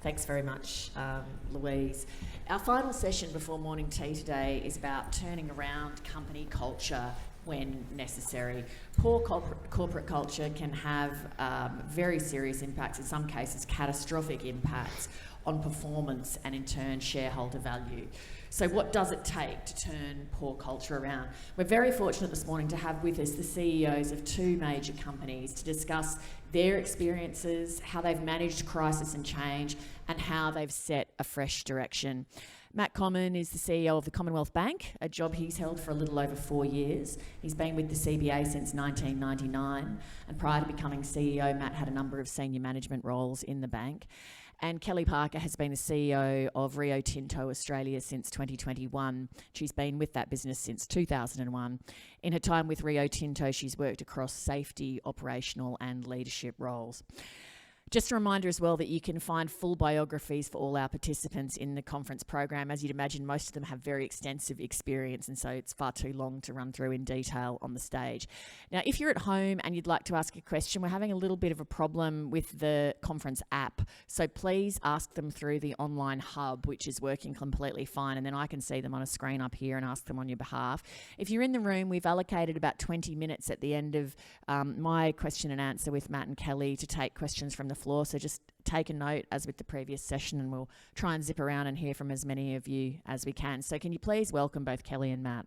Thanks very much, Louise. Our final session before morning tea today is about turning around company culture when necessary. Poor corporate culture can have very serious impacts, in some cases catastrophic impacts, on performance and in turn shareholder value. So what does it take to turn poor culture around? We're very fortunate this morning to have with us the CEOs of two major companies to discuss their experiences, how they've managed crisis and change, and how they've set a fresh direction. Matt Comyn is the CEO of the Commonwealth Bank, a job he's held for a little over 4 years. He's been with the CBA since 1999, and prior to becoming CEO, Matt had a number of senior management roles in the bank. And Kelly Parker has been the CEO of Rio Tinto Australia since 2021. She's been with that business since 2001. In her time with Rio Tinto, she's worked across safety, operational and leadership roles. Just a reminder as well that you can find full biographies for all our participants in the conference program. As you'd imagine, most of them have very extensive experience, and so it's far too long to run through in detail on the stage. Now, if you're at home and you'd like to ask a question, we're having a little bit of a problem with the conference app, so please ask them through the online hub, which is working completely fine, and then I can see them on a screen up here and ask them on your behalf. If you're in the room, we've allocated about 20 minutes at the end of my question and answer with Matt and Kelly to take questions from the floor, so just take a note as with the previous session and we'll try and zip around and hear from as many of you as we can. So can you please welcome both Kelly and Matt.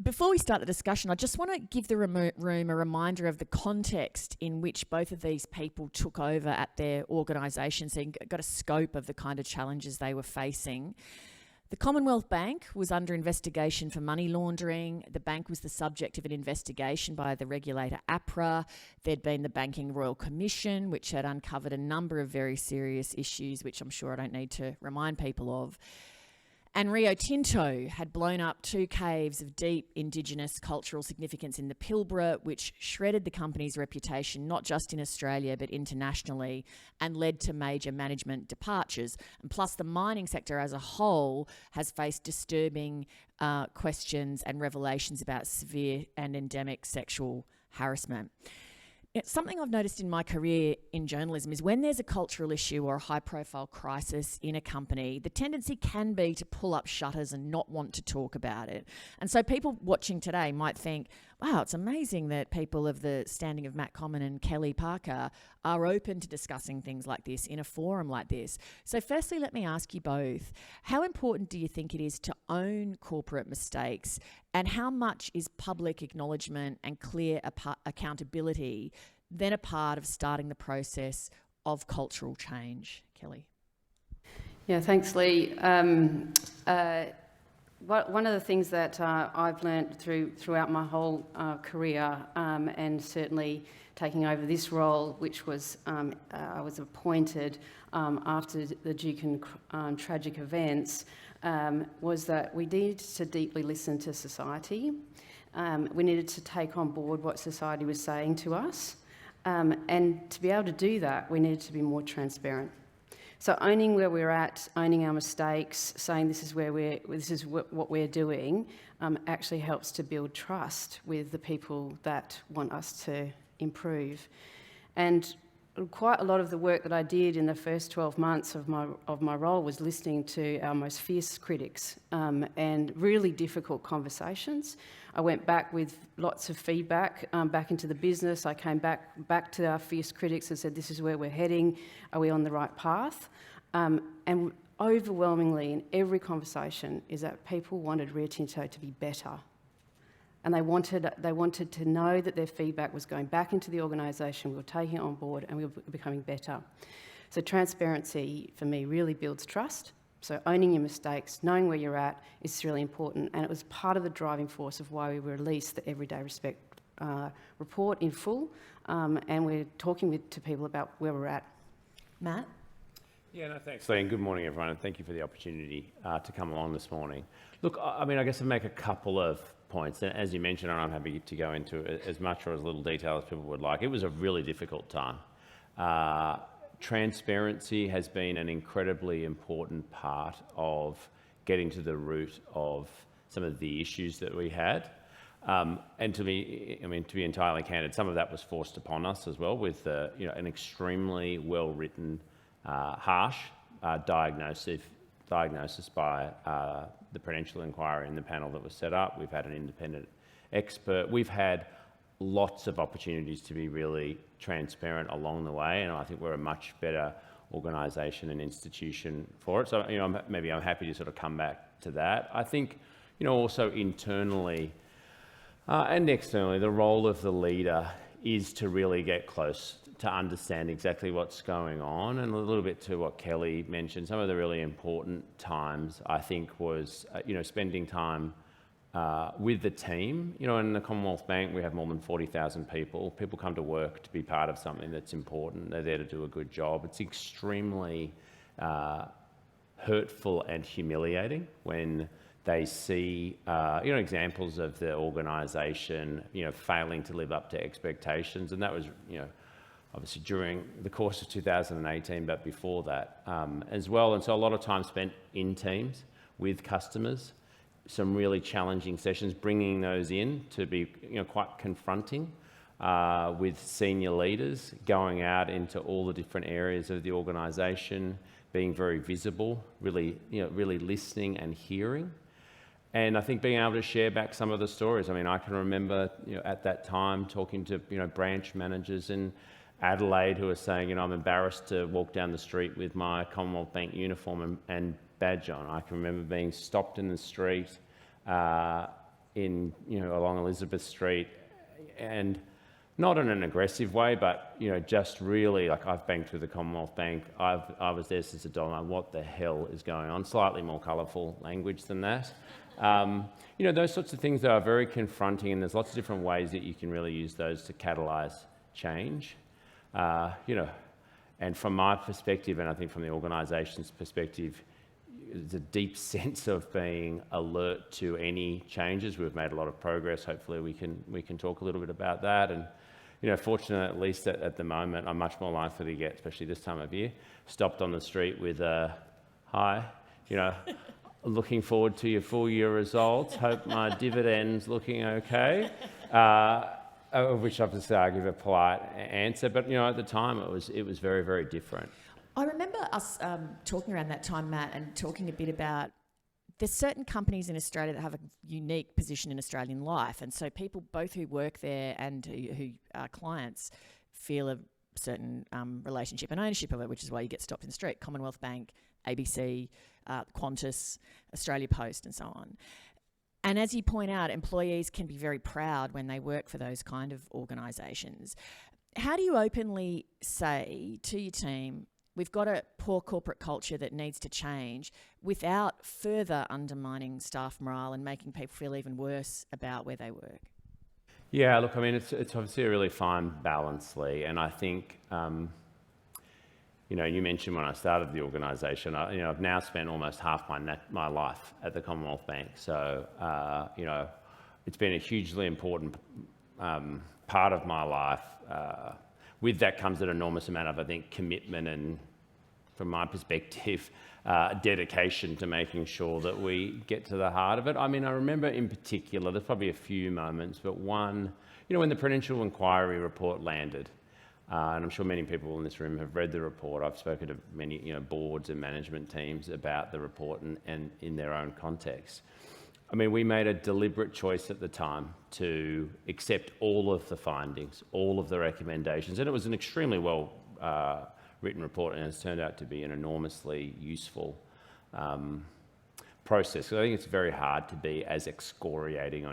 Before we start the discussion, I just want to give the room a reminder of the context in which both of these people took over at their organisation, so you got a scope of the kind of challenges they were facing. The Commonwealth Bank was under investigation for money laundering. The bank was the subject of an investigation by the regulator APRA. There'd been the Banking Royal Commission, which had uncovered a number of very serious issues, which I'm sure I don't need to remind people of. And Rio Tinto had blown up 2 caves of deep Indigenous cultural significance in the Pilbara, which shredded the company's reputation, not just in Australia, but internationally, and led to major management departures. And plus, the mining sector as a whole has faced disturbing questions and revelations about severe and endemic sexual harassment. Something I've noticed in my career in journalism is when there's a cultural issue or a high-profile crisis in a company, the tendency can be to pull up shutters and not want to talk about it. And so people watching today might think, wow, it's amazing that people of the standing of Matt Comyn and Kelly Parker are open to discussing things like this in a forum like this. So firstly, let me ask you both, how important do you think it is to own corporate mistakes, and how much is public acknowledgement and clear accountability then a part of starting the process of cultural change? Kelly? Yeah, thanks, Lee. One of the things that I've learnt throughout my whole career, and certainly taking over this role, which was I was appointed after the Dukin tragic events, was that we needed to deeply listen to society. We needed to take on board what society was saying to us, and to be able to do that, we needed to be more transparent. So owning where we're at, owning our mistakes, saying this is what we're doing, actually helps to build trust with the people that want us to improve. And quite a lot of the work that I did in the first 12 months of my role was listening to our most fierce critics, and really difficult conversations. I went back with lots of feedback back into the business. I came back to our fierce critics and said, this is where we're heading. Are we on the right path? And overwhelmingly in every conversation is that people wanted Rio Tinto to be better. And they wanted to know that their feedback was going back into the organisation, we were taking it on board and we were becoming better. So transparency for me really builds trust. So owning your mistakes, knowing where you're at is really important, and it was part of the driving force of why we released the Everyday Respect report in full, and we're talking to people about where we're at. Matt? Yeah, no, thanks, Lee, and good morning, everyone, and thank you for the opportunity to come along this morning. Look, I mean, I guess I'll make a couple of points, and as you mentioned, and I'm happy to go into as much or as little detail as people would like. It was a really difficult time. Transparency has been an incredibly important part of getting to the root of some of the issues that we had. And to me, I mean, to be entirely candid, some of that was forced upon us as well with, an extremely well-written, harsh diagnosis by the Prudential Inquiry and the panel that was set up. We've had an independent expert. We've had lots of opportunities to be really transparent along the way, and I think we're a much better organisation and institution for it. So, maybe I'm happy to sort of come back to that. I think, also internally and externally, the role of the leader is to really get close to understand exactly what's going on, and a little bit to what Kelly mentioned. Some of the really important times, I think, was spending time with the team. In the Commonwealth Bank, we have more than 40,000 people. People come to work to be part of something that's important. They're there to do a good job. It's extremely hurtful and humiliating when they see, examples of the organisation, failing to live up to expectations. And that was, obviously during the course of 2018, but before that as well. And so a lot of time spent in teams with customers, some really challenging sessions, bringing those in to be, quite confronting with senior leaders, going out into all the different areas of the organisation, being very visible, really listening and hearing. And I think being able to share back some of the stories. I mean, I can remember, at that time talking to, branch managers in Adelaide who were saying, I'm embarrassed to walk down the street with my Commonwealth Bank uniform and badge on. I can remember being stopped in the street along Elizabeth Street, and not in an aggressive way, but just really like, I've banked with the Commonwealth Bank. I was there since the dawn. What the hell is going on? Slightly more colourful language than that. Those sorts of things that are very confronting, and there's lots of different ways that you can really use those to catalyse change. And from my perspective, and I think from the organisation's perspective, there's a deep sense of being alert to any changes. We've made a lot of progress. Hopefully we can talk a little bit about that. And fortunately, at least at the moment, I'm much more likely to get, especially this time of year, stopped on the street with a hi, looking forward to your full year results. Hope my dividend's looking okay. Which obviously I give a polite answer, but at the time it was very, very different. I remember us talking around that time, Matt, and talking a bit about there's certain companies in Australia that have a unique position in Australian life, and so people both who work there and who are clients feel a certain relationship and ownership of it, which is why you get stopped in the street. Commonwealth Bank, ABC, Qantas, Australia Post, and so on. And as you point out, employees can be very proud when they work for those kind of organisations. How do you openly say to your team, we've got a poor corporate culture that needs to change, without further undermining staff morale and making people feel even worse about where they work? Yeah, look, I mean, it's obviously a really fine balance, Lee, and I think, you mentioned when I started the organisation, I've now spent almost half my life at the Commonwealth Bank. So, it's been a hugely important part of my life. With that comes an enormous amount of, I think, commitment and, from my perspective, dedication to making sure that we get to the heart of it. I mean, I remember in particular, there's probably a few moments, but one, when the Prudential Inquiry report landed, and I'm sure many people in this room have read the report. I've spoken to many, boards and management teams about the report and in their own context. I mean, we made a deliberate choice at the time to accept all of the findings, all of the recommendations, and it was an extremely well written report, and it's turned out to be an enormously useful process. So I think it's very hard to be as excoriating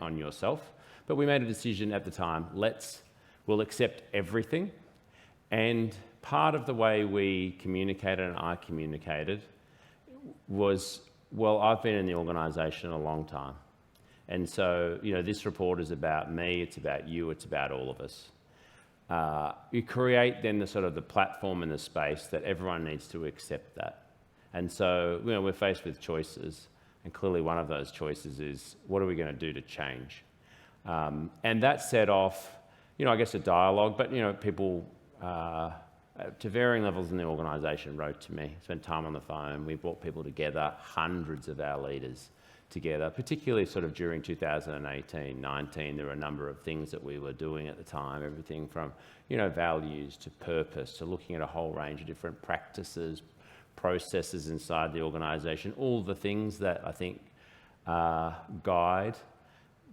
on yourself. But we made a decision at the time, we'll accept everything. And part of the way we communicated and I communicated was, well, I've been in the organisation a long time. And so, this report is about me, it's about you, it's about all of us. You create then the sort of the platform and the space that everyone needs to accept that. And so, we're faced with choices, and clearly one of those choices is, what are we going to do to change? And that set off, I guess a dialogue, but, people to varying levels in the organisation wrote to me, spent time on the phone. We brought people together, hundreds of our leaders, together, particularly sort of during 2018, 19. There were a number of things that we were doing at the time, everything from, values to purpose to looking at a whole range of different practices, processes inside the organisation, all the things that I think guide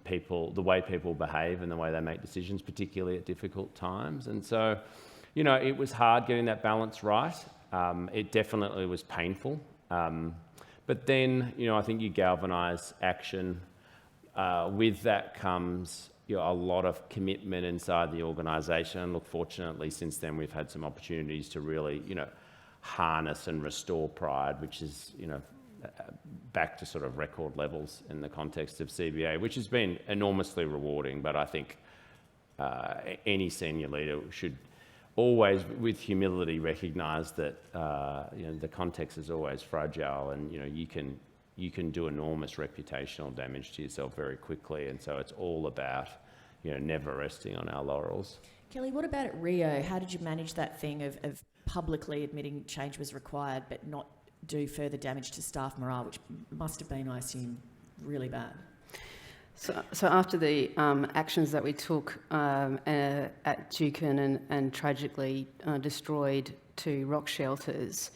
people, the way people behave and the way they make decisions, particularly at difficult times. And so, it was hard getting that balance right. It definitely was painful. But then, I think you galvanise action. With that comes a lot of commitment inside the organisation. Look, fortunately, since then, we've had some opportunities to really, harness and restore pride, which is, back to sort of record levels in the context of CBA, which has been enormously rewarding. But I think any senior leader should always, with humility, recognise that the context is always fragile, and you can do enormous reputational damage to yourself very quickly. And so it's all about never resting on our laurels. Kelly, what about at Rio? How did you manage that thing of publicly admitting change was required but not do further damage to staff morale, which must have been, I assume, really bad? So after the actions that we took at Dukin and tragically destroyed 2 rock shelters,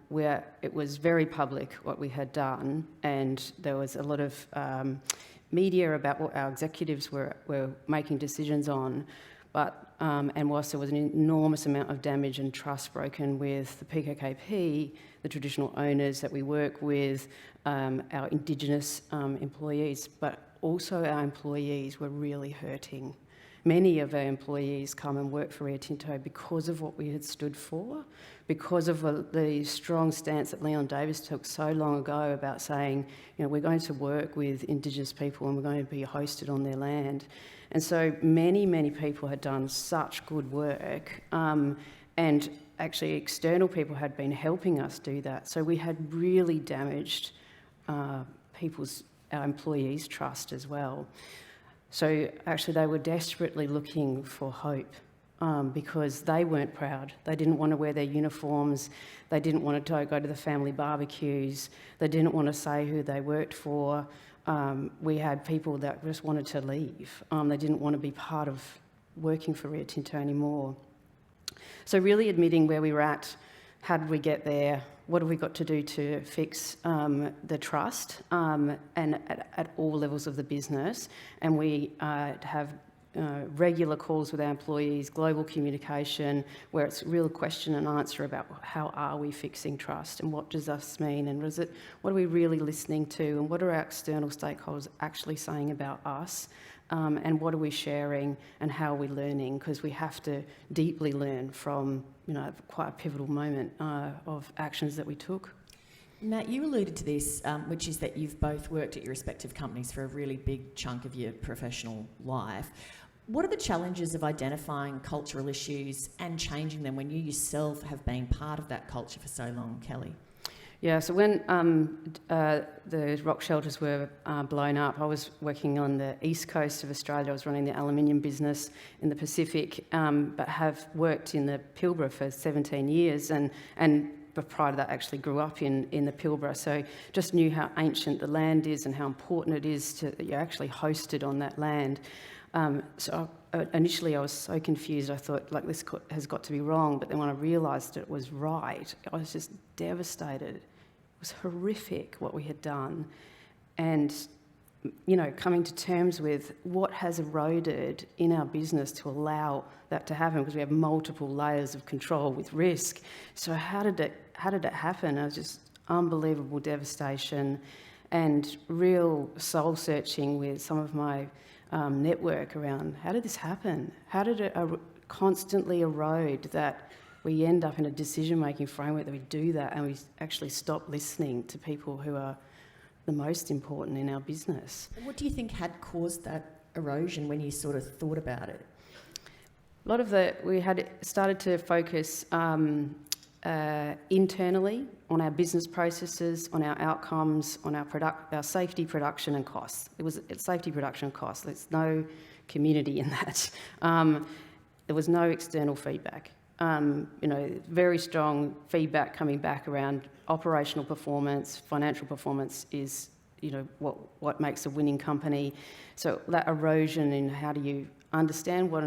where it was very public what we had done, and there was a lot of media about what our executives were making decisions on. But and whilst there was an enormous amount of damage and trust broken with the PKKP, the traditional owners that we work with, our Indigenous employees, but also our employees were really hurting. Many of our employees come and work for Rio Tinto because of what we had stood for, because of the strong stance that Leon Davis took so long ago about saying, we're going to work with Indigenous people and we're going to be hosted on their land. And so many, many people had done such good work, and actually external people had been helping us do that. So we had really damaged our employees' trust as well. So actually they were desperately looking for hope, because they weren't proud. They didn't want to wear their uniforms. They didn't want to go to the family barbecues. They didn't want to say who they worked for. We had people that just wanted to leave. They didn't want to be part of working for Rio Tinto anymore. So really admitting where we were at, how did we get there, what have we got to do to fix the trust, and at all levels of the business. And we have regular calls with our employees, global communication, where it's real question and answer about how are we fixing trust and what does this mean, and what are we really listening to, and what are our external stakeholders actually saying about us, and what are we sharing, and how are we learning, because we have to deeply learn from quite a pivotal moment of actions that we took. Matt, you alluded to this, which is that you've both worked at your respective companies for a really big chunk of your professional life. What are the challenges of identifying cultural issues and changing them when you yourself have been part of that culture for so long, Kelly? Yeah, so when the rock shelters were blown up, I was working on the east coast of Australia. I was running the aluminium business in the Pacific, but have worked in the Pilbara for 17 years, and but prior to that actually grew up in the Pilbara, so just knew how ancient the land is and how important it is that you're actually hosted on that land. So initially I was so confused. I thought, this has got to be wrong, but then when I realised it was right, I was just devastated. It was horrific what we had done, and coming to terms with what has eroded in our business to allow that to happen, because we have multiple layers of control with risk. So how did it happen? It was just unbelievable devastation and real soul searching with some of my network around how did this happen? How did it constantly erode that we end up in a decision-making framework that we do that and we actually stop listening to people who are the most important in our business. What do you think had caused that erosion when you sort of thought about it? A lot of we had started to focus internally on our business processes, on our outcomes, on our safety, production and costs. It's safety, production and costs. There's no community in that. There was no external feedback. Very strong feedback coming back around operational performance, financial performance is what makes a winning company. So that erosion in how do you understand what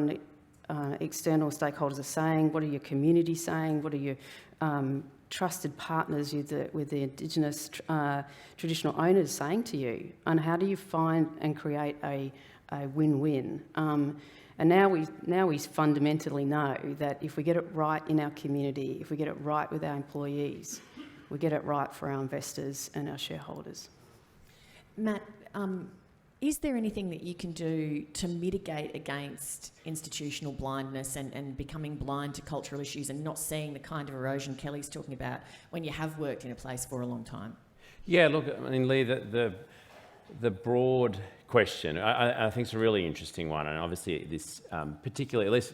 external stakeholders are saying, what are your community saying, what are your trusted partners with the Indigenous traditional owners saying to you, and how do you find and create a win-win? And now we fundamentally know that if we get it right in our community, if we get it right with our employees, we get it right for our investors and our shareholders. Matt, is there anything that you can do to mitigate against institutional blindness and becoming blind to cultural issues and not seeing the kind of erosion Kelly's talking about when you have worked in a place for a long time? Yeah, look, I mean, Lee, the broad question, I think it's a really interesting one, and obviously this particularly, at least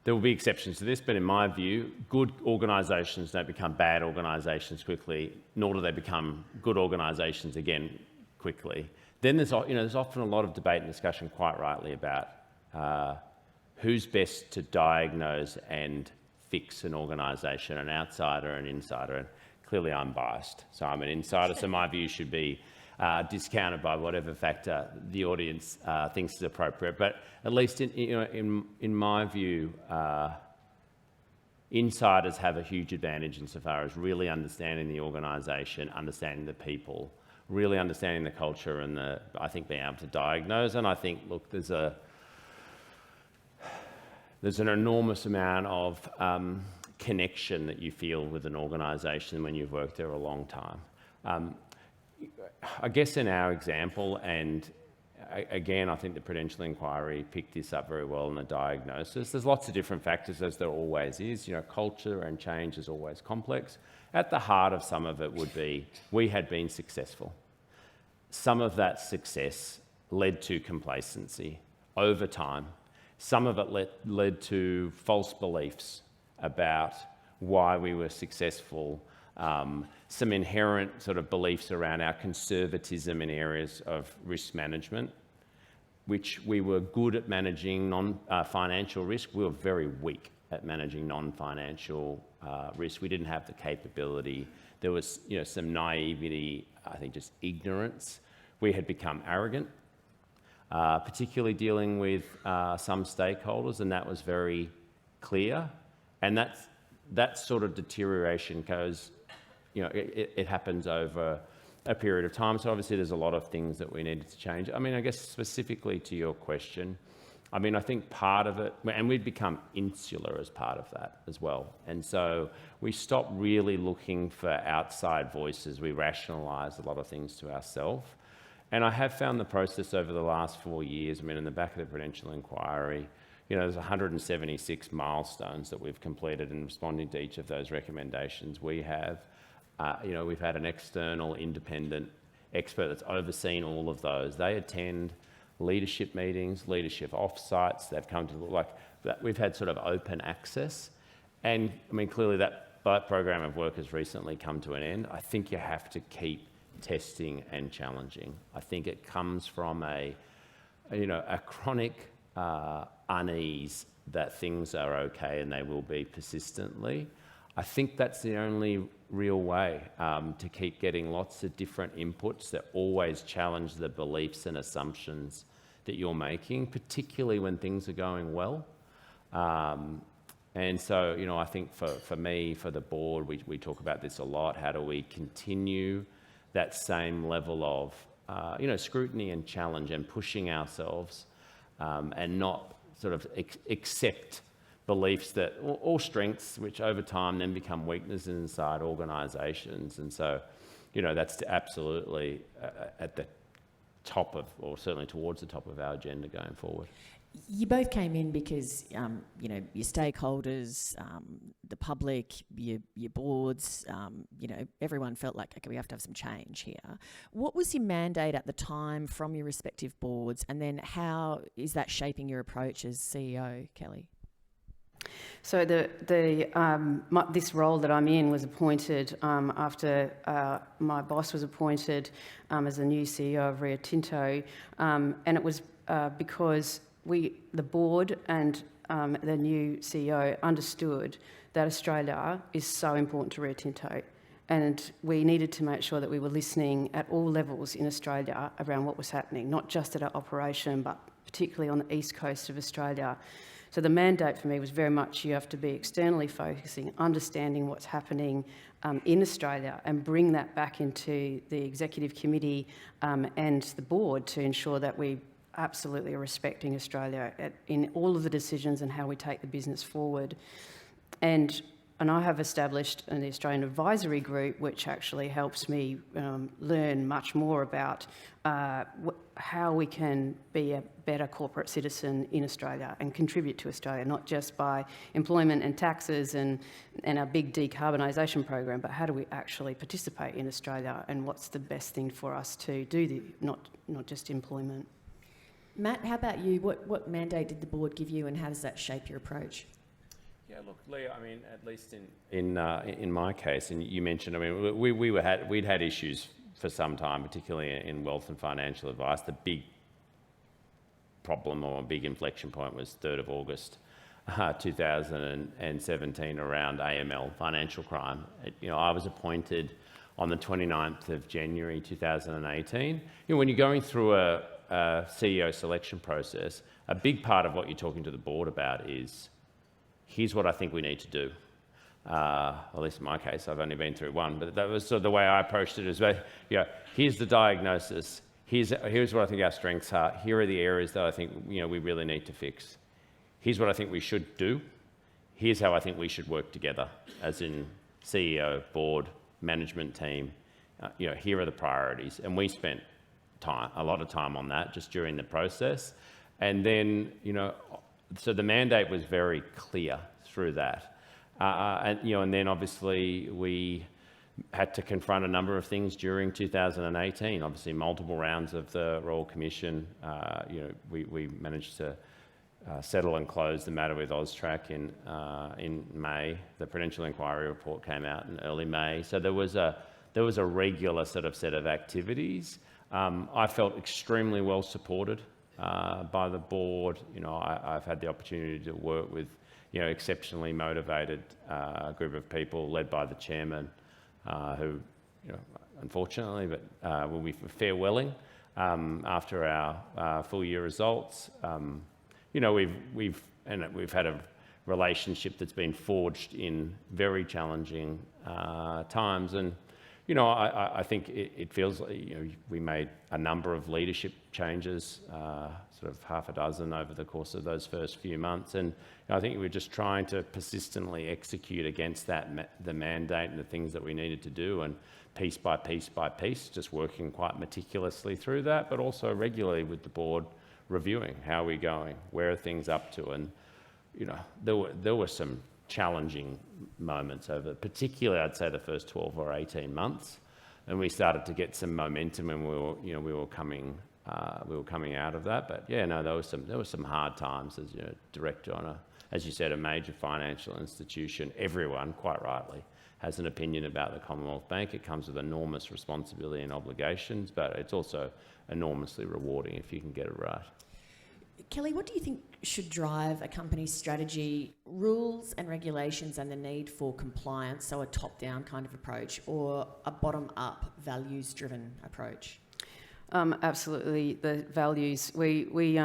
there will be exceptions to this, but in my view, good organisations don't become bad organisations quickly, nor do they become good organisations again quickly. Then there's often a lot of debate and discussion, quite rightly, about who's best to diagnose and fix an organisation, an outsider, an insider. And clearly I'm biased, so I'm an insider, so my view should be discounted by whatever factor the audience thinks is appropriate. But at least in my view, insiders have a huge advantage insofar as really understanding the organisation, understanding the people, really understanding the culture, and I think being able to diagnose. And I think, look, there's an enormous amount of connection that you feel with an organisation when you've worked there a long time. I guess in our example, and again, I think the Prudential Inquiry picked this up very well in the diagnosis. There's lots of different factors, as there always is. Culture and change is always complex. At the heart of some of it would be we had been successful. Some of that success led to complacency over time. Some of it led to false beliefs about why we were successful. Some inherent sort of beliefs around our conservatism in areas of risk management, which we were good at managing non-financial risk. We were very weak at managing non-financial risk. We didn't have the capability. There was, some naivety, I think just ignorance. We had become arrogant, particularly dealing with some stakeholders, and that was very clear. And that sort of deterioration goes, it happens over a period of time. So obviously there's a lot of things that we needed to change. I mean, I guess specifically to your question, I think part of it, and we'd become insular as part of that as well. And so we stopped really looking for outside voices. We rationalised a lot of things to ourselves. And I have found the process over the last 4 years, in the back of the Prudential Inquiry, there's 176 milestones that we've completed in responding to each of those recommendations. We have, we've had an external independent expert that's overseen all of those. They attend leadership meetings, leadership offsites. They've come to we've had sort of open access. And clearly that program of work has recently come to an end. I think you have to keep testing and challenging. I think it comes from a chronic unease that things are okay and they will be persistently. I think that's the only real way to keep getting lots of different inputs that always challenge the beliefs and assumptions that you're making, particularly when things are going well. And so, I think for me, for the board, we talk about this a lot. How do we continue that same level of, scrutiny and challenge and pushing ourselves and not sort of accept beliefs that, or strengths, which over time then become weaknesses inside organisations. And so, that's absolutely at the top of, or certainly towards the top of our agenda going forward. You both came in because, your stakeholders, the public, your boards, everyone felt like, okay, we have to have some change here. What was your mandate at the time from your respective boards, and then how is that shaping your approach as CEO, Kelly? So this role that I'm in was appointed after my boss was appointed as the new CEO of Rio Tinto, and it was because the board and the new CEO understood that Australia is so important to Rio Tinto, and we needed to make sure that we were listening at all levels in Australia around what was happening, not just at our operation, but particularly on the east coast of Australia. So the mandate for me was very much you have to be externally focusing, understanding what's happening in Australia, and bring that back into the executive committee and the board to ensure that we absolutely are respecting Australia in all of the decisions and how we take the business forward. And I have established an Australian advisory group which actually helps me learn much more about how we can be a better corporate citizen in Australia and contribute to Australia, not just by employment and taxes and our big decarbonisation program, but how do we actually participate in Australia and what's the best thing for us to do, not just employment. Matt, how about you? What mandate did the board give you, and how does that shape your approach? Yeah, look, Leah, I mean, at least in my case, and you mentioned, I mean, we'd had issues for some time, particularly in wealth and financial advice. The big problem or big inflection point was 3rd of August 2017 around AML, financial crime. I was appointed on the 29th of January 2018. When you're going through a CEO selection process, a big part of what you're talking to the board about is, here's what I think we need to do. At least in my case, I've only been through one, but that was sort of the way I approached it as well. Here's the diagnosis. Here's what I think our strengths are. Here are the areas that I think we really need to fix. Here's what I think we should do. Here's how I think we should work together, as in CEO, board, management team. Here are the priorities, and we spent a lot of time on that just during the process, and then so the mandate was very clear through that. And then obviously we had to confront a number of things during 2018. Obviously, multiple rounds of the Royal Commission. We managed to settle and close the matter with Austrac in May. The Prudential Inquiry report came out in early May. So there was a regular sort of set of activities. I felt extremely well supported by the board. I've had the opportunity to work with exceptionally motivated group of people led by the chairman, who unfortunately will be farewelling after our full year results. We've had a relationship that's been forged in very challenging times, and I think it feels like we made a number of leadership changes, sort of half a dozen over the course of those first few months, and I think we're just trying to persistently execute against the mandate and the things that we needed to do, and piece by piece by piece, just working quite meticulously through that, but also regularly with the board reviewing how we're going, where are things up to, and there were some challenging moments over, particularly I'd say the first 12 or 18 months, and we started to get some momentum, and we were coming out of that. But there were some hard times as director on as you said, a major financial institution. Everyone, quite rightly, has an opinion about the Commonwealth Bank. It comes with enormous responsibility and obligations, but it's also enormously rewarding if you can get it right. Kelly, what do you think should drive a company's strategy? Rules and regulations and the need for compliance, so a top-down kind of approach, or a bottom-up, values-driven approach? Absolutely, the values. We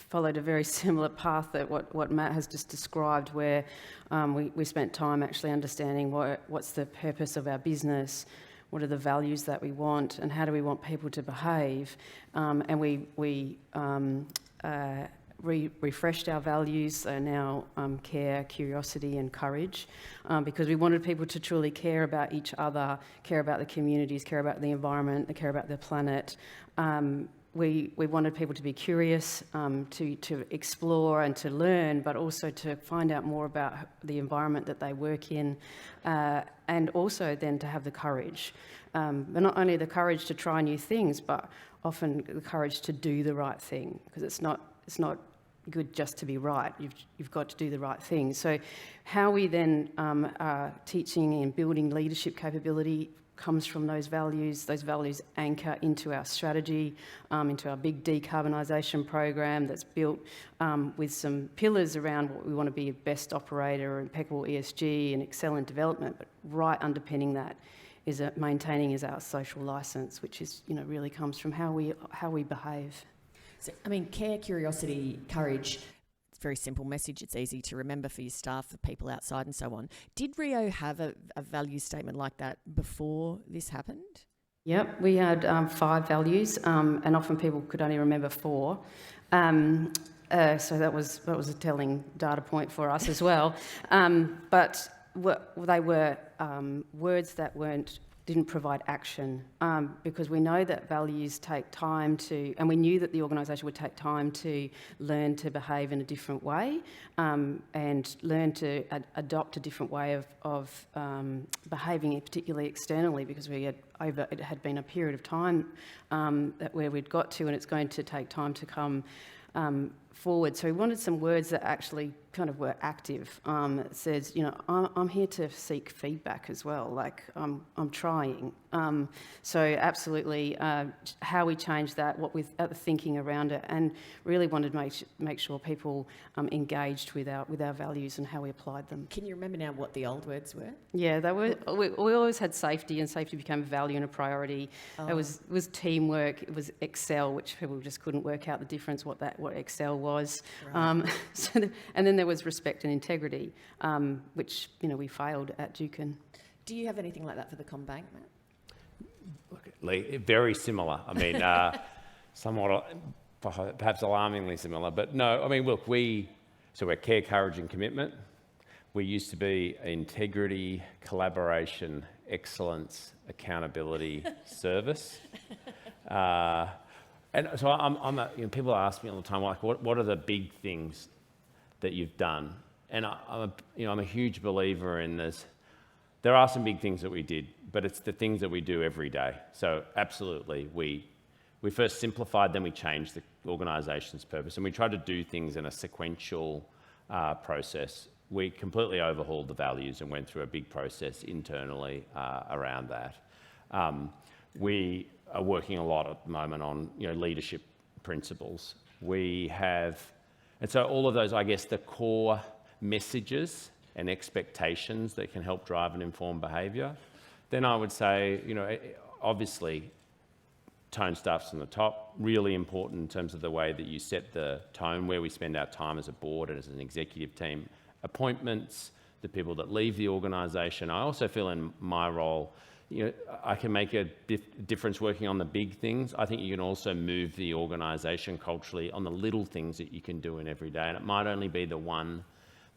followed a very similar path that what Matt has just described, where we spent time actually understanding what's the purpose of our business, what are the values that we want, and how do we want people to behave. And we refreshed our values, now care, curiosity and courage, because we wanted people to truly care about each other, care about the communities, care about the environment, care about the planet. We wanted people to be curious, to explore and to learn, but also to find out more about the environment that they work in, and also then to have the courage. But not only the courage to try new things, but often the courage to do the right thing, because it's not good just to be right. You've got to do the right thing. So how we then are teaching and building leadership capability comes from those values. Those values anchor into our strategy, into our big decarbonisation program that's built with some pillars around what we want to be a best operator, impeccable ESG and excel in development, but right underpinning that is maintaining is our social licence, which is, really comes from how we behave. So, care, curiosity, courage. It's a very simple message. It's easy to remember for your staff, for people outside and so on. Did Rio have a value statement like that before this happened? Yep, we had 5 values, and often people could only remember 4. So that was a telling data point for us as well. But they were words that didn't provide action, because we know that values take time to, and we knew that the organisation would take time to learn to behave in a different way, and learn to adopt a different way of behaving, particularly externally, because it had been a period of time where we'd got to, and it's going to take time to come forward. So we wanted some words that actually kind of were active. It says, I'm here to seek feedback as well. Like I'm trying. So absolutely, how we changed that, what with the thinking around it, and really wanted to make sure people engaged with our values and how we applied them. Can you remember now what the old words were? Yeah, they were. We always had safety, and safety became a value and a priority. Oh. It was teamwork. It was excel, which people just couldn't work out the difference what excel was. Right. And then there was respect and integrity, which we failed at Dukin. Do you have anything like that for the CommBank, Matt? Look, Lee, very similar. Somewhat, perhaps alarmingly similar, but no. Look, we're care, courage, and commitment. We used to be integrity, collaboration, excellence, accountability, service. And so people ask me all the time, like, what are the big things that you've done? And I'm a huge believer in this. There are some big things that we did, but it's the things that we do every day. So absolutely, we first simplified, then we changed the organisation's purpose, and we tried to do things in a sequential process. We completely overhauled the values and went through a big process internally around that. We are working a lot at the moment on leadership principles. And so all of those, I guess, the core messages and expectations that can help drive and inform behaviour. Then I would say, obviously, tone starts from the top, really important in terms of the way that you set the tone, where we spend our time as a board and as an executive team, appointments, the people that leave the organisation. I also feel in my role, I can make a difference working on the big things. I think you can also move the organisation culturally on the little things that you can do in every day. And it might only be the one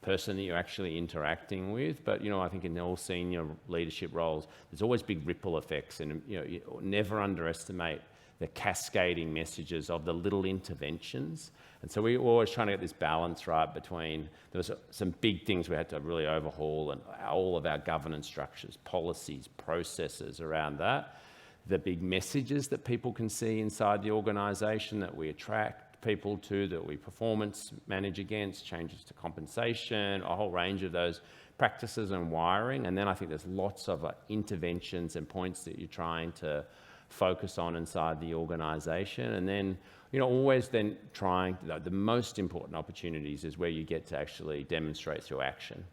person that you're actually interacting with, but I think in all senior leadership roles, there's always big ripple effects, and you never underestimate the cascading messages of the little interventions. And so we were always trying to get this balance right between, there was some big things we had to really overhaul, and all of our governance structures, policies, processes around that, the big messages that people can see inside the organisation that we attract people to, that we performance manage against, changes to compensation, a whole range of those practices and wiring. And then I think there's lots of interventions and points that you're trying to focus on inside the organisation. And then, always then trying, the most important opportunities is where you get to actually demonstrate through action.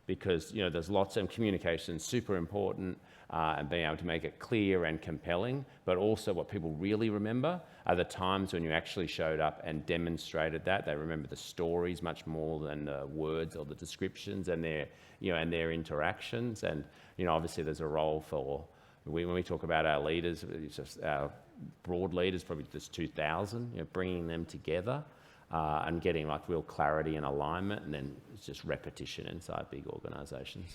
Because, there's lots of communication, super important, and being able to make it clear and compelling, but also what people really remember are the times when you actually showed up and demonstrated that. They remember the stories much more than the words or the descriptions and their interactions. And, obviously there's a role for, when we talk about our leaders, it's just our broad leaders, probably just 2,000, bringing them together and getting real clarity and alignment, and then it's just repetition inside big organisations.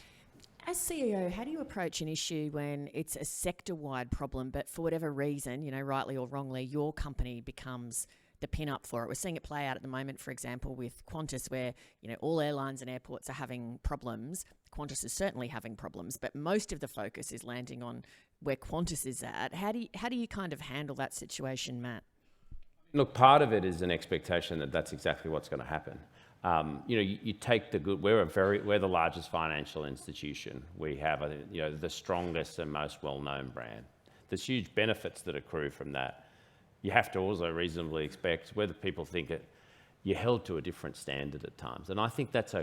As CEO, how do you approach an issue when it's a sector-wide problem, but for whatever reason, rightly or wrongly, your company becomes the pin-up for it? We're seeing it play out at the moment, for example, with Qantas, where, all airlines and airports are having problems. Qantas is certainly having problems, but most of the focus is landing on where Qantas is at. How do you kind of handle that situation, Matt? Look, part of it is an expectation that that's exactly what's going to happen. You take the good. We're the largest financial institution. We have, I think, the strongest and most well-known brand. There's huge benefits that accrue from that. You have to also reasonably expect whether people think it. You're held to a different standard at times, and I think that's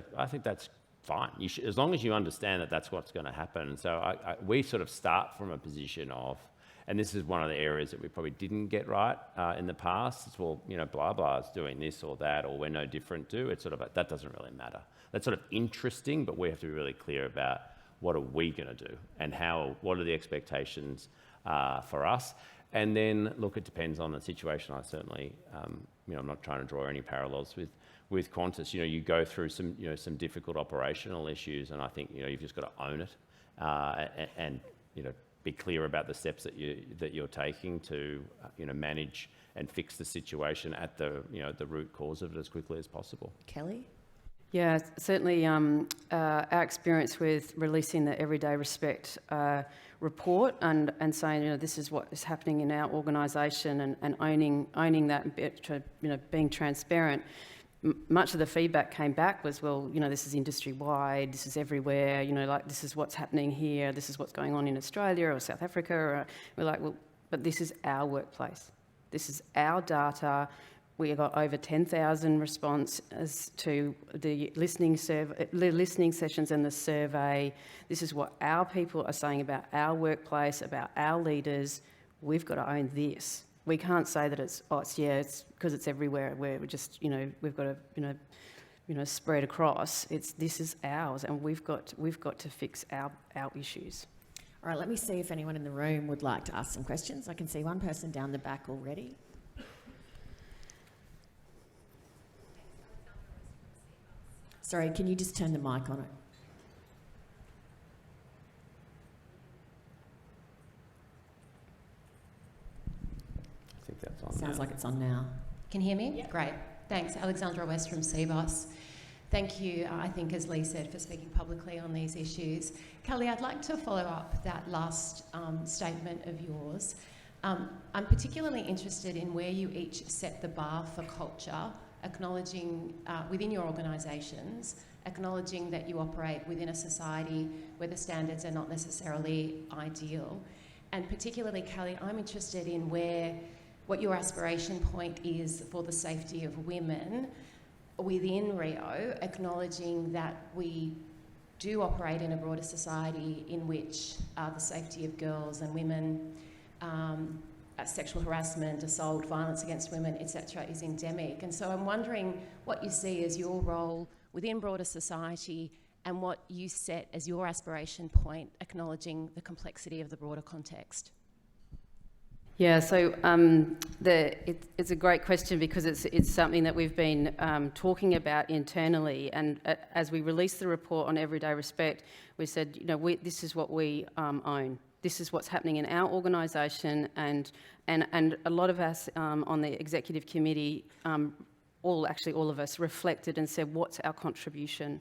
fine. As long as you understand that that's what's going to happen. And so we sort of start from a position of, and this is one of the areas that we probably didn't get right in the past. It's, well, blah blah is doing this or that, or we're no different to. It's sort of that doesn't really matter. That's sort of interesting, but we have to be really clear about what are we going to do and what are the expectations for us. And then, look, it depends on the situation. I certainly, I'm not trying to draw any parallels with Qantas. You go through some difficult operational issues, and I think you've just got to own it and be clear about the steps that you're taking to manage and fix the situation at the root cause of it as quickly as possible. Kelly? Yeah, certainly our experience with releasing the Everyday Respect report and saying, this is what is happening in our organisation and owning that, being transparent. Much of the feedback came back was, well, this is industry-wide, this is everywhere, this is what's happening here, this is what's going on in Australia or South Africa. We're like, well, but this is our workplace. This is our data. We got over 10,000 responses to the listening sessions and the survey. This is what our people are saying about our workplace, about our leaders. We've got to own this. We can't say that it's because it's everywhere. We're just, we've got to, spread across. This is ours, and we've got to fix our issues. All right, let me see if anyone in the room would like to ask some questions. I can see one person down the back already. Sorry, can you just turn the mic on it? I think that's on. Sounds like it's on now. Can you hear me? Yep. Great. Thanks. Alexandra West from CBOS. Thank you, I think, as Lee said, for speaking publicly on these issues. Kelly, I'd like to follow up that last statement of yours. I'm particularly interested in where you each set the bar for culture, acknowledging within your organisations, acknowledging that you operate within a society where the standards are not necessarily ideal. And particularly, Kelly, I'm interested in what your aspiration point is for the safety of women within Rio, acknowledging that we do operate in a broader society in which the safety of girls and women, sexual harassment, assault, violence against women, etc., is endemic. And so I'm wondering what you see as your role within broader society and what you set as your aspiration point, acknowledging the complexity of the broader context. Yeah, so it's a great question because it's something that we've been talking about internally, and as we released the report on Everyday Respect, we said, this is what we own. This is what's happening in our organisation, and a lot of us on the executive committee, all of us reflected and said, what's our contribution?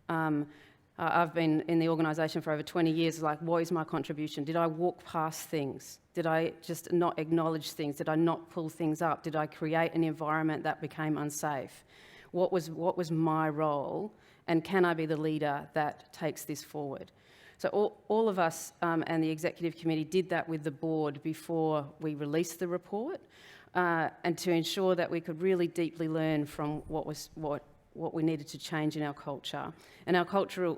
I've been in the organisation for over 20 years, what is my contribution? Did I walk past things? Did I just not acknowledge things? Did I not pull things up? Did I create an environment that became unsafe? What was my role? And can I be the leader that takes this forward? So all of us and the executive committee did that with the board before we released the report, and to ensure that we could really deeply learn from what we needed to change in our culture. And our culture,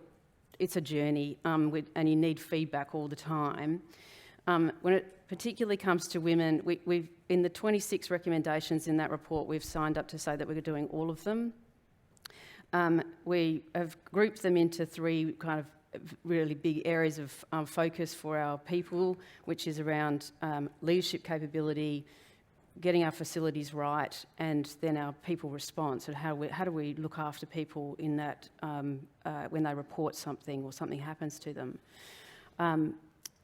it's a journey, and you need feedback all the time. When it particularly comes to women, we've in the 26 recommendations in that report, we've signed up to say that we're doing all of them. We have grouped them into three kind of really big areas of focus for our people, which is around leadership capability, getting our facilities right, and then our people response, and how do we look after people in that when they report something or something happens to them.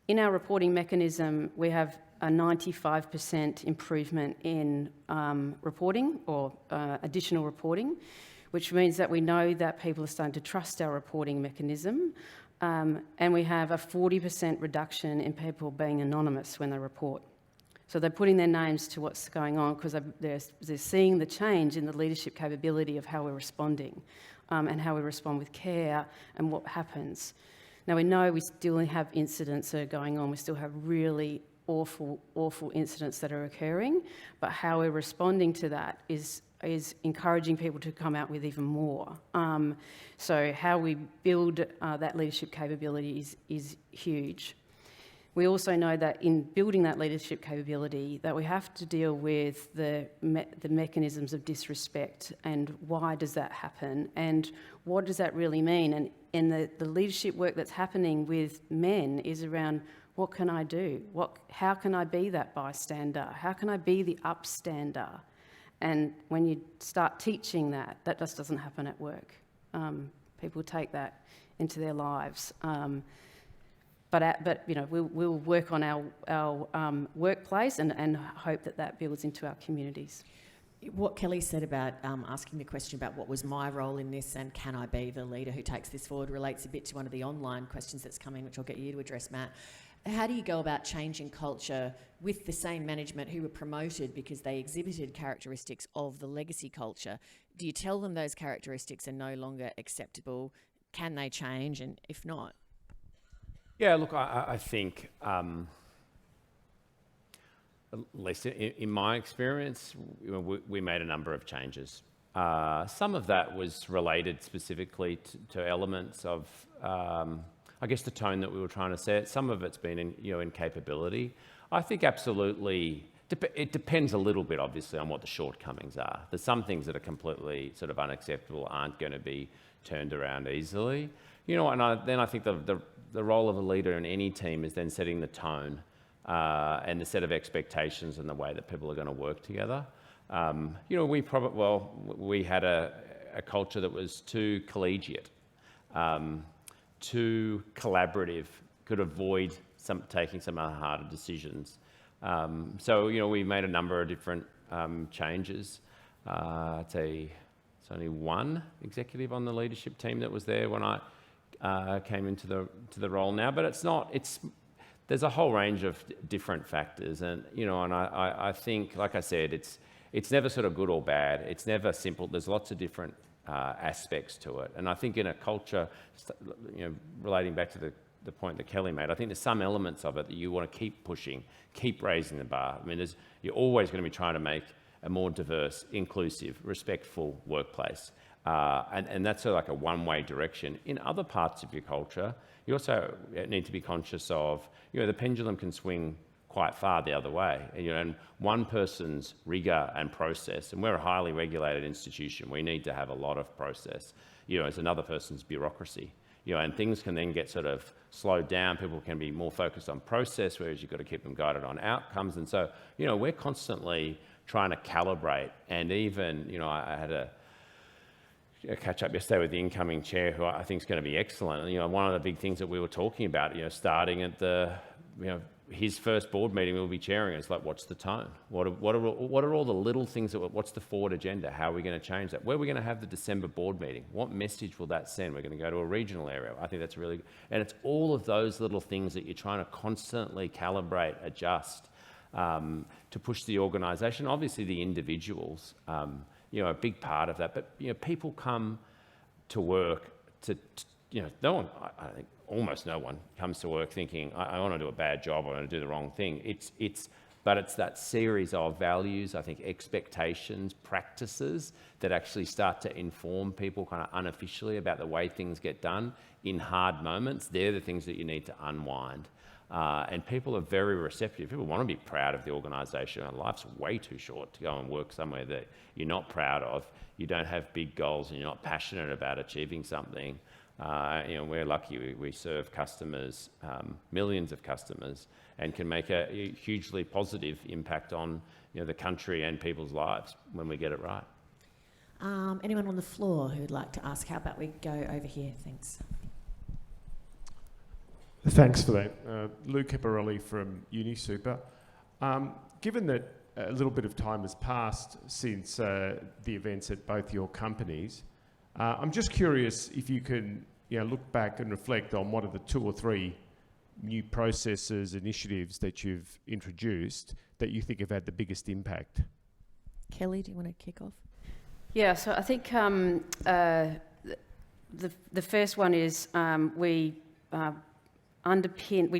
In our reporting mechanism, we have a 95% improvement in reporting or additional reporting, which means that we know that people are starting to trust our reporting mechanism, and we have a 40% reduction in people being anonymous when they report. So they're putting their names to what's going on because they're seeing the change in the leadership capability of how we're responding and how we respond with care and what happens. Now, we know we still have incidents that are going on. We still have really awful, awful incidents that are occurring, but how we're responding to that is encouraging people to come out with even more. So how we build that leadership capability is huge. We also know that in building that leadership capability, that we have to deal with the mechanisms of disrespect and why does that happen and what does that really mean? And the leadership work that's happening with men is around what can I do? How can I be that bystander? How can I be the upstander? And when you start teaching that, that just doesn't happen at work. People take that into their lives. But you know, we'll work on our workplace and hope that builds into our communities. What Kelly said about asking the question about what was my role in this and can I be the leader who takes this forward relates a bit to one of the online questions that's coming, which I'll get you to address, Matt. How do you go about changing culture with the same management who were promoted because they exhibited characteristics of the legacy culture? Do you tell them those characteristics are no longer acceptable? Can they change? And if not? Yeah, look, I think, at least in my experience, we made a number of changes. Some of that was related specifically to elements of, I guess, the tone that we were trying to set. Some of it's been in capability. I think absolutely, it depends a little bit, obviously, on what the shortcomings are. There's some things that are completely sort of unacceptable, aren't going to be turned around easily. And then I think the role of a leader in any team is then setting the tone and the set of expectations and the way that people are going to work together. We had a culture that was too collegiate, too collaborative, could avoid taking some of the harder decisions. So we made a number of different changes. I'd say it's only one executive on the leadership team that was there when I came into the role now, but there's a whole range of different factors, and I think, like I said, it's never sort of good or bad. It's never simple. There's lots of different aspects to it, and I think in a culture, relating back to the point that Kelly made, I think there's some elements of it that you want to keep pushing, keep raising the bar. I mean, you're always going to be trying to make a more diverse, inclusive, respectful workplace. And that's sort of like a one-way direction. In other parts of your culture, you also need to be conscious of, the pendulum can swing quite far the other way. And one person's rigour and process, and we're a highly regulated institution, we need to have a lot of process, as another person's bureaucracy. And things can then get sort of slowed down. People can be more focused on process, whereas you've got to keep them guided on outcomes. And so, we're constantly trying to calibrate. And even, I had a catch up yesterday with the incoming chair, who I think is going to be excellent. One of the big things that we were talking about, starting at his first board meeting we'll be chairing, is like, what's the tone? What are all the little things what's the forward agenda? How are we going to change that? Where are we going to have the December board meeting? What message will that send? We're going to go to a regional area. I think that's really good. And it's all of those little things that you're trying to constantly calibrate, adjust, to push the organisation. Obviously the individuals, a big part of that, but people come to work to no one, I think almost no one comes to work thinking I want to do a bad job, I want to do the wrong thing. But it's that series of values, I think, expectations, practices that actually start to inform people kind of unofficially about the way things get done in hard moments. They're the things that you need to unwind. And people are very receptive. People want to be proud of the organisation, and life's way too short to go and work somewhere that you're not proud of, you don't have big goals, and you're not passionate about achieving something. We're lucky we serve customers, millions of customers, and can make a hugely positive impact on the country and people's lives when we get it right. Anyone on the floor who would like to ask? How about we go over here? Thanks. Thanks for that. Lou Caparelli from UniSuper. Given that a little bit of time has passed since the events at both your companies, I'm just curious if you can look back and reflect on what are the 2 or 3 new processes, initiatives that you've introduced that you think have had the biggest impact? Kelly, do you want to kick off? Yeah, so I think the first one is we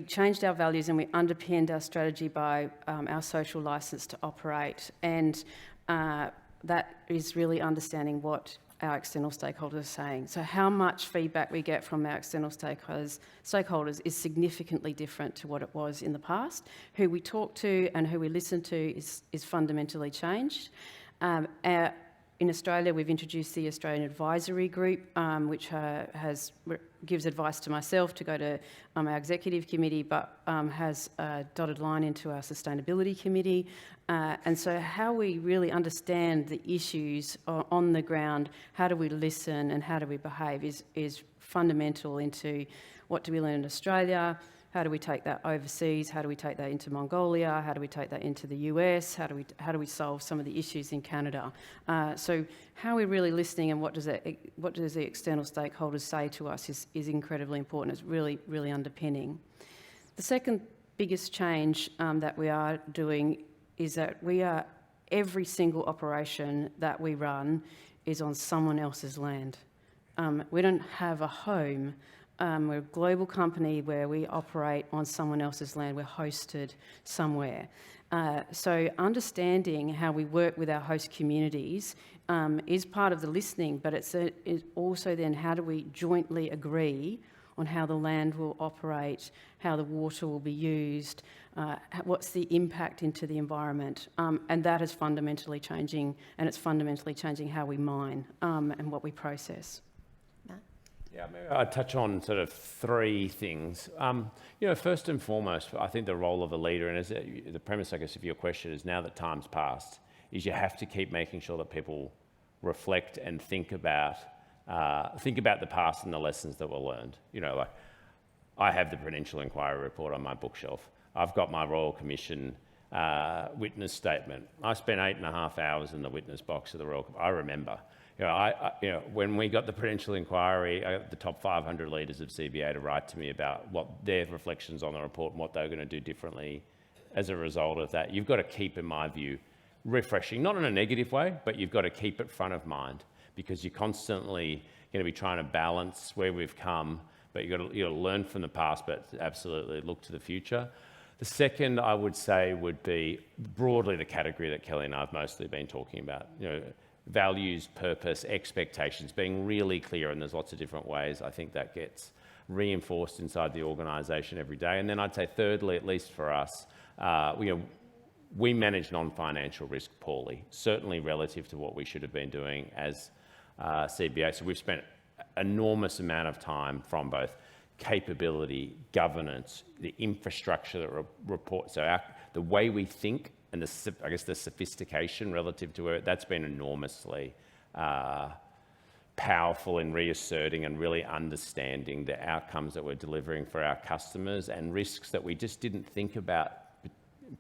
changed our values and we underpinned our strategy by our social licence to operate, and that is really understanding what our external stakeholders are saying. So how much feedback we get from our external stakeholders is significantly different to what it was in the past. Who we talk to and who we listen to is fundamentally changed. In Australia, we've introduced the Australian Advisory Group, which gives advice to myself to go to our executive committee, but has a dotted line into our sustainability committee. And so how we really understand the issues on the ground, how do we listen and how do we behave is fundamental into what do we learn in Australia, how do we take that overseas, how do we take that into Mongolia, how do we take that into the US, how do we solve some of the issues in Canada. So how we're really listening and what does the external stakeholders say to us is incredibly important. It's really, really underpinning. The second biggest change that we are doing is that every single operation that we run is on someone else's land. We don't have a home. We're a global company where we operate on someone else's land. We're hosted somewhere. So understanding how we work with our host communities is part of the listening, but it's also then how do we jointly agree on how the land will operate, how the water will be used, what's the impact into the environment. And that is fundamentally changing, and it's fundamentally changing how we mine and what we process. Yeah, maybe I'd touch on sort of three things. First and foremost, I think the role of a leader, and as the premise, I guess, of your question is now that time's passed, is you have to keep making sure that people reflect and think about the past and the lessons that were learned. Like I have the Prudential Inquiry report on my bookshelf. I've got my Royal Commission witness statement. I spent 8.5 hours in the witness box of the Royal Commission. I remember. When we got the Prudential Inquiry, I got the top 500 leaders of CBA to write to me about what their reflections on the report and what they were going to do differently as a result of that. You've got to keep, in my view, refreshing, not in a negative way, but you've got to keep it front of mind because you're constantly going to be trying to balance where we've come, but you've got to learn from the past, but absolutely look to the future. The second, I would say, would be broadly the category that Kelly and I have mostly been talking about. Values, purpose, expectations, being really clear, and there's lots of different ways. I think that gets reinforced inside the organisation every day. And then I'd say thirdly, at least for us, we manage non-financial risk poorly, certainly relative to what we should have been doing as CBA. So we've spent an enormous amount of time from both capability, governance, the infrastructure that reports, so the way we think and the sophistication relative to where that's been enormously powerful in reasserting and really understanding the outcomes that we're delivering for our customers and risks that we just didn't think about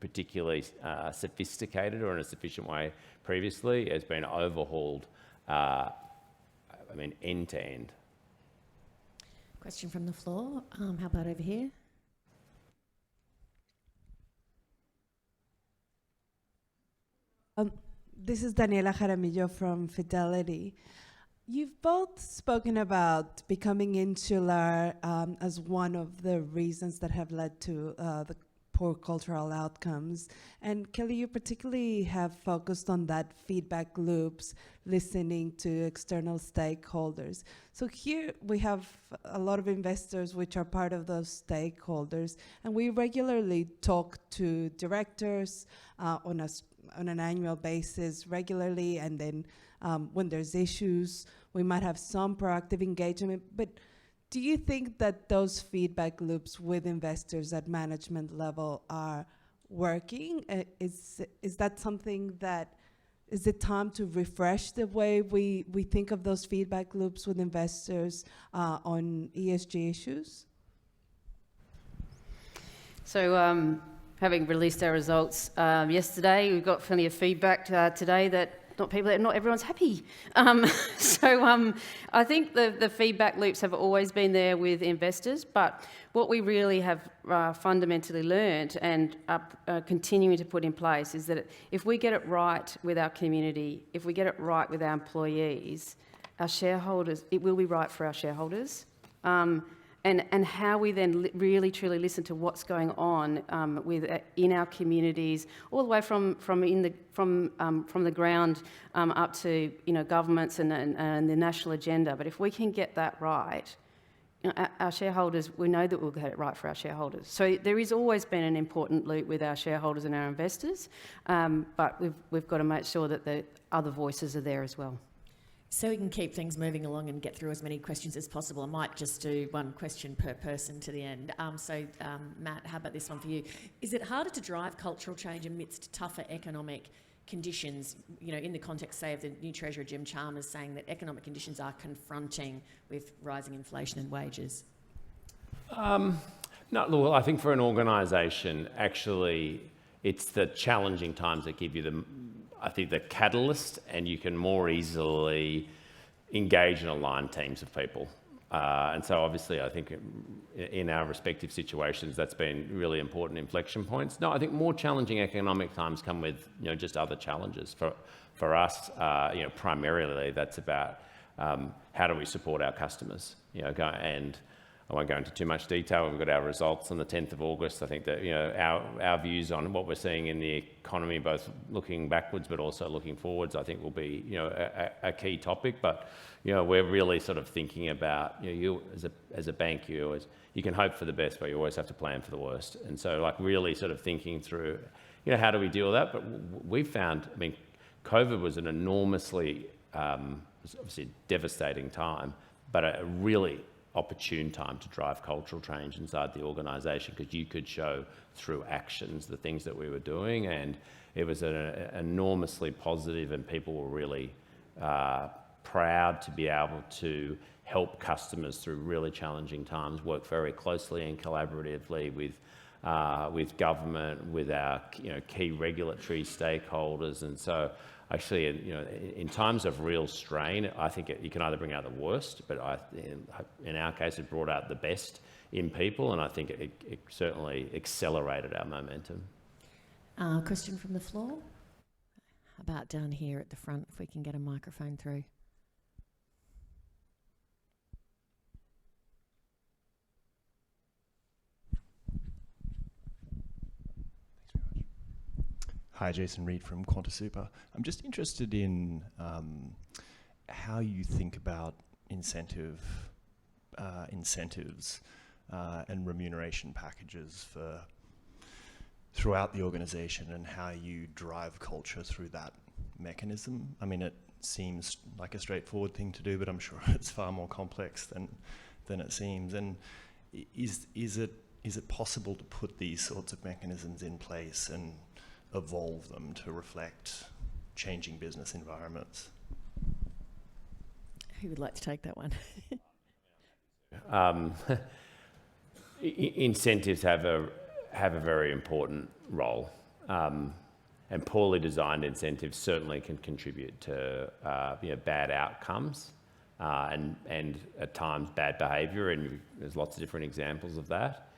particularly sophisticated or in a sufficient way previously has been overhauled, end to end. Question from the floor. How about over here? This is Daniela Jaramillo from Fidelity. You've both spoken about becoming insular as one of the reasons that have led to the poor cultural outcomes. And Kelly, you particularly have focused on that feedback loops, listening to external stakeholders. So here we have a lot of investors which are part of those stakeholders, and we regularly talk to directors on an annual basis regularly, and then when there's issues, we might have some proactive engagement. But do you think that those feedback loops with investors at management level are working? Is that something that, is it time to refresh the way we think of those feedback loops with investors on ESG issues? So having released our results yesterday, we've got plenty of feedback today that not everyone's happy. I think the feedback loops have always been there with investors, but what we really have fundamentally learned and are continuing to put in place is that if we get it right with our community, if we get it right with our employees, our shareholders, it will be right for our shareholders. And how we then really truly listen to what's going on in our communities, all the way from the ground up to governments and the national agenda. But if we can get that right, our shareholders, we know that we'll get it right for our shareholders. So there has always been an important loop with our shareholders and our investors, but we've got to make sure that the other voices are there as well. So we can keep things moving along and get through as many questions as possible. I might just do one question per person to the end. Matt, how about this one for you? Is it harder to drive cultural change amidst tougher economic conditions, in the context, say, of the new Treasurer, Jim Chalmers, saying that economic conditions are confronting with rising inflation and wages? No, well, I think for an organisation, actually, it's the challenging times that give you the catalyst, and you can more easily engage and align teams of people. And so obviously I think in our respective situations, that's been really important inflection points. No, I think more challenging economic times come with, just other challenges. For us, primarily that's about how do we support our customers, and I won't go into too much detail. We've got our results on the 10th of August. I think that our views on what we're seeing in the economy, both looking backwards but also looking forwards, I think will be a key topic. But we're really sort of thinking about you as a bank, you can hope for the best, but you always have to plan for the worst. And so really sort of thinking through how do we deal with that. But we found, COVID was an enormously obviously devastating time, but a really opportune time to drive cultural change inside the organisation, because you could show through actions the things that we were doing, and it was enormously positive, and people were really proud to be able to help customers through really challenging times, work very closely and collaboratively with government, with our key regulatory stakeholders. And so actually, in times of real strain, I think you can either bring out the worst, but in our case, it brought out the best in people, and I think it certainly accelerated our momentum. Question from the floor? How about down here at the front, if we can get a microphone through? Hi, Jason Reed from Qantas Super. I'm just interested in how you think about incentives and remuneration packages throughout the organisation, and how you drive culture through that mechanism. It seems like a straightforward thing to do, but I'm sure it's far more complex than it seems. And is it possible to put these sorts of mechanisms in place and evolve them to reflect changing business environments? Who would like to take that one? Incentives have a very important role, and poorly designed incentives certainly can contribute to bad outcomes and at times bad behaviour, and there's lots of different examples of that.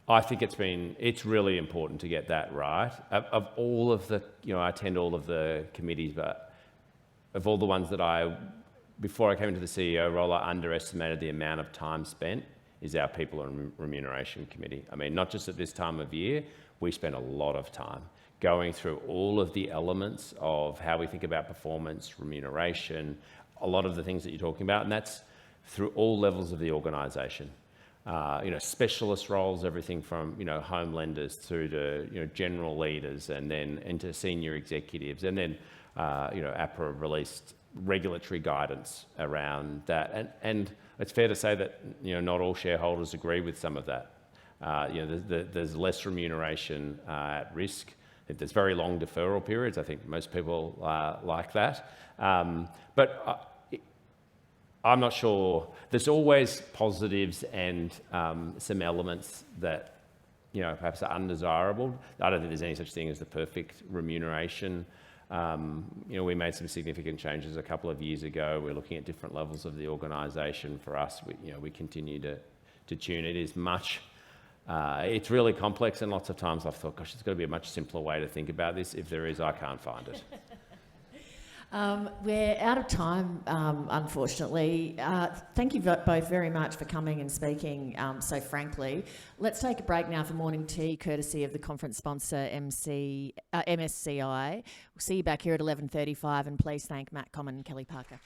I think it's really important to get that right. Of all of the, I attend all of the committees, but of all the ones that before I came into the CEO role, I underestimated the amount of time spent is our People and Remuneration Committee. Not just at this time of year, we spend a lot of time going through all of the elements of how we think about performance, remuneration, a lot of the things that you're talking about, and that's through all levels of the organisation. Specialist roles, everything from, home lenders through to, general leaders, and then into senior executives. And then, APRA released regulatory guidance around that. And it's fair to say that, not all shareholders agree with some of that. There's less remuneration at risk. There's very long deferral periods. I think most people like that. But I'm not sure. There's always positives and some elements that, perhaps are undesirable. I don't think there's any such thing as the perfect remuneration We made some significant changes a couple of years ago. We're looking at different levels of the organisation. For us, we continue to tune. It is much. It's really complex, and lots of times I've thought, gosh, there's got to be a much simpler way to think about this. If there is, I can't find it. We're out of time, unfortunately. Thank you both very much for coming and speaking so frankly. Let's take a break now for morning tea, courtesy of the conference sponsor MSCI. We'll see you back here at 11:35, and please thank Matt Common and Kelly Parker.